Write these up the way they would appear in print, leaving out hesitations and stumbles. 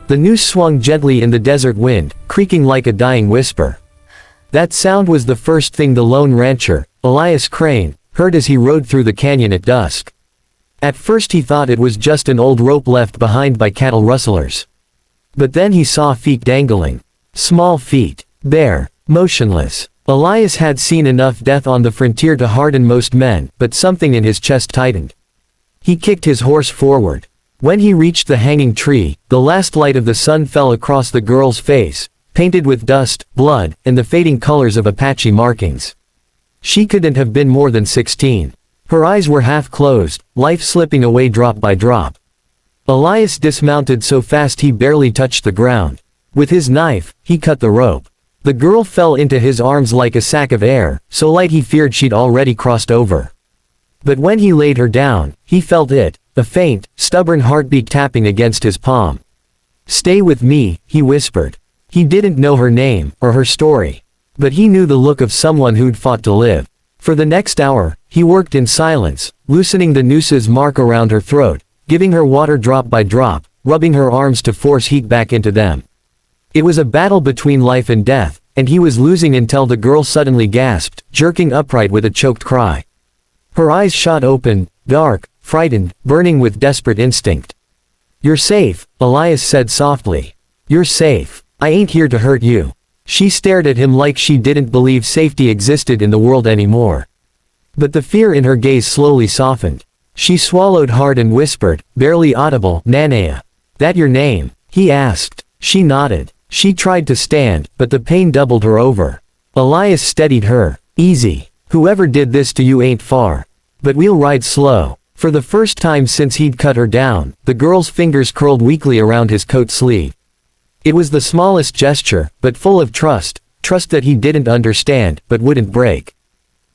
The noose swung gently in the desert wind, creaking like a dying whisper. That sound was the first thing the lone rancher, Elias Crane, heard as he rode through the canyon at dusk. At first he thought it was just an old rope left behind by cattle rustlers. But then he saw feet dangling. Small feet. Bare. Motionless. Elias had seen enough death on the frontier to harden most men, but something in his chest tightened. He kicked his horse forward. When he reached the hanging tree, the last light of the sun fell across the girl's face, painted with dust, blood, and the fading colors of Apache markings. She couldn't have been more than 16. Her eyes were half closed, life slipping away drop by drop. Elias dismounted so fast he barely touched the ground. With his knife, he cut the rope. The girl fell into his arms like a sack of air, so light he feared she'd already crossed over. But when he laid her down, he felt it, a faint, stubborn heartbeat tapping against his palm. "Stay with me," he whispered. He didn't know her name, or her story. But he knew the look of someone who'd fought to live. For the next hour, he worked in silence, loosening the noose's mark around her throat, giving her water drop by drop, rubbing her arms to force heat back into them. It was a battle between life and death, and he was losing until the girl suddenly gasped, jerking upright with a choked cry. Her eyes shot open, dark, frightened, burning with desperate instinct. "You're safe," Elias said softly. "You're safe. I ain't here to hurt you." She stared at him like she didn't believe safety existed in the world anymore. But the fear in her gaze slowly softened. She swallowed hard and whispered, barely audible, "Nanea. That your name?" he asked. She nodded. She tried to stand, but the pain doubled her over. Elias steadied her. "Easy. Whoever did this to you ain't far. But we'll ride slow." For the first time since he'd cut her down, the girl's fingers curled weakly around his coat sleeve. It was the smallest gesture, but full of trust that he didn't understand, but wouldn't break.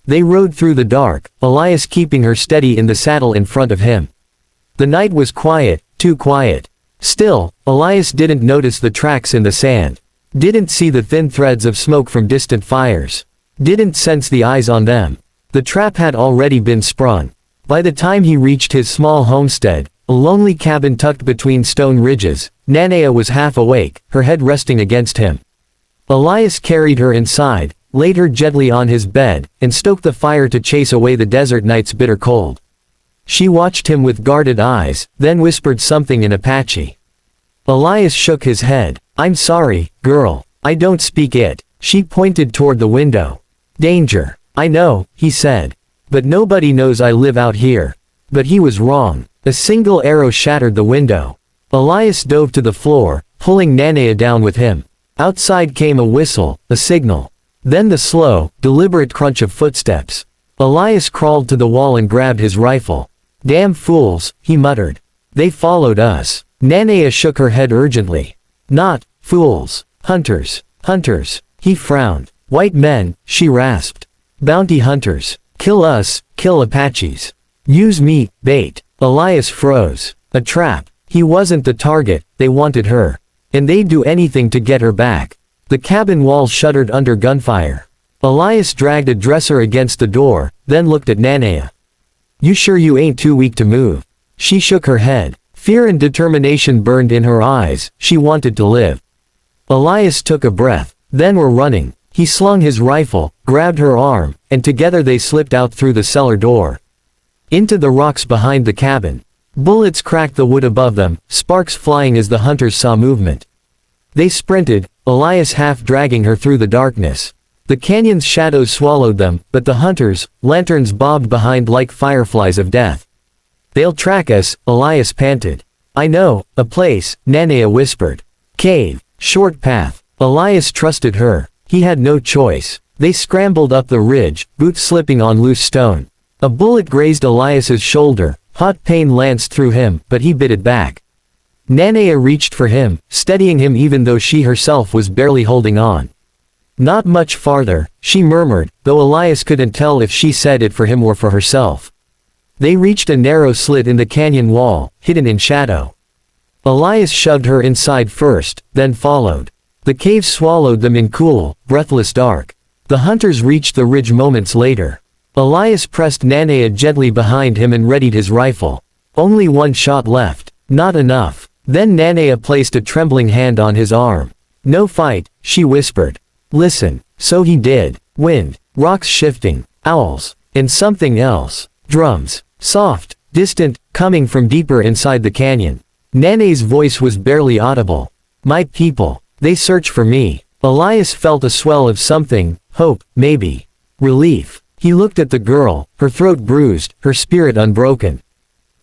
They rode through the dark, Elias keeping her steady in the saddle in front of him. The night was quiet, too quiet. Still, Elias didn't notice the tracks in the sand. Didn't see the thin threads of smoke from distant fires. Didn't sense the eyes on them. The trap had already been sprung. By the time he reached his small homestead, a lonely cabin tucked between stone ridges, Nanea was half awake, her head resting against him. Elias carried her inside, laid her gently on his bed, and stoked the fire to chase away the desert night's bitter cold. She watched him with guarded eyes, then whispered something in Apache. Elias shook his head. "I'm sorry, girl. I don't speak it." She pointed toward the window. "Danger. I know," he said. "But nobody knows I live out here." But he was wrong. A single arrow shattered the window. Elias dove to the floor, pulling Nanea down with him. Outside came a whistle, a signal. Then the slow, deliberate crunch of footsteps. Elias crawled to the wall and grabbed his rifle. "Damn fools," he muttered. "They followed us." Nanea shook her head urgently. "Not fools. Hunters. Hunters." He frowned. "White men," she rasped. "Bounty hunters. Kill us, kill Apaches. Use me, bait." Elias froze. A trap. He wasn't the target, they wanted her. And they'd do anything to get her back. The cabin walls shuddered under gunfire. Elias dragged a dresser against the door, then looked at Nanea. "You sure you ain't too weak to move?" She shook her head. Fear and determination burned in her eyes, she wanted to live. Elias took a breath. "Then we're running." He slung his rifle, grabbed her arm, and together they slipped out through the cellar door. Into the rocks behind the cabin. Bullets cracked the wood above them, sparks flying as the hunters saw movement. They sprinted, Elias half dragging her through the darkness. The canyon's shadows swallowed them, but the hunters, lanterns bobbed behind like fireflies of death. "They'll track us," Elias panted. "I know, a place," Nanea whispered. "Cave, short path." Elias trusted her. He had no choice. They scrambled up the ridge, boots slipping on loose stone. A bullet grazed Elias's shoulder, hot pain lanced through him, but he bit it back. Nanea reached for him, steadying him even though she herself was barely holding on. "Not much farther," she murmured, though Elias couldn't tell if she said it for him or for herself. They reached a narrow slit in the canyon wall, hidden in shadow. Elias shoved her inside first, then followed. The cave swallowed them in cool, breathless dark. The hunters reached the ridge moments later. Elias pressed Nanea gently behind him and readied his rifle. Only one shot left. Not enough. Then Nanea placed a trembling hand on his arm. "No fight," she whispered. "Listen." So he did. Wind, rocks shifting, owls, and something else. Drums. Soft, distant, coming from deeper inside the canyon. Nane's voice was barely audible. "My people. They search for me." Elias felt a swell of something, hope, maybe. Relief. He looked at the girl, her throat bruised, her spirit unbroken.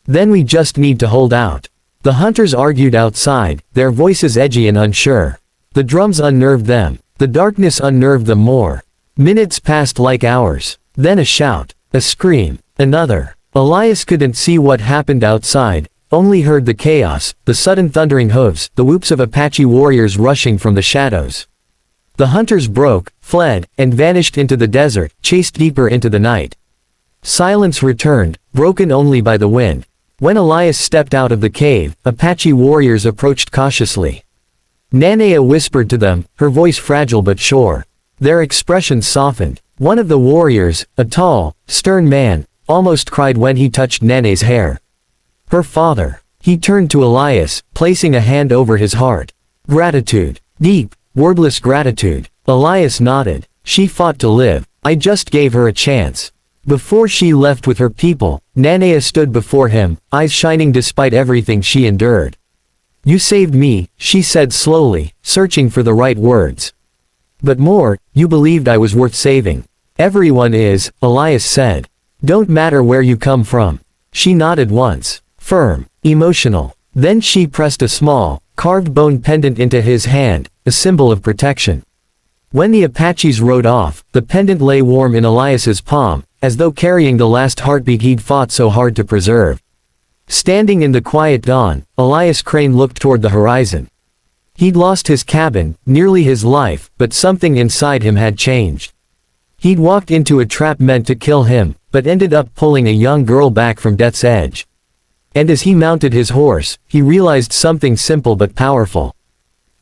"Then we just need to hold out." The hunters argued outside, their voices edgy and unsure. The drums unnerved them. The darkness unnerved them more. Minutes passed like hours. Then a shout. A scream. Another. Elias couldn't see what happened outside, only heard the chaos, the sudden thundering hooves, the whoops of Apache warriors rushing from the shadows. The hunters broke, fled, and vanished into the desert, chased deeper into the night. Silence returned, broken only by the wind. When Elias stepped out of the cave, Apache warriors approached cautiously. Nanea whispered to them, her voice fragile but sure. Their expressions softened. One of the warriors, a tall, stern man, almost cried when he touched Nane's hair. Her father. He turned to Elias, placing a hand over his heart. Gratitude. Deep, wordless gratitude. Elias nodded. She fought to live. I just gave her a chance. Before she left with her people, Nanea stood before him, eyes shining despite everything she endured. You saved me, she said slowly, searching for the right words. But more, you believed I was worth saving. Everyone is, Elias said. Don't matter where you come from. She nodded once. Firm. Emotional. Then she pressed a small, carved bone pendant into his hand, a symbol of protection. When the Apaches rode off, the pendant lay warm in Elias's palm, as though carrying the last heartbeat he'd fought so hard to preserve. Standing in the quiet dawn, Elias Crane looked toward the horizon. He'd lost his cabin, nearly his life, but something inside him had changed. He'd walked into a trap meant to kill him, but ended up pulling a young girl back from death's edge. And as he mounted his horse, he realized something simple but powerful.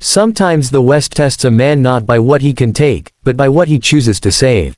Sometimes the West tests a man not by what he can take, but by what he chooses to save.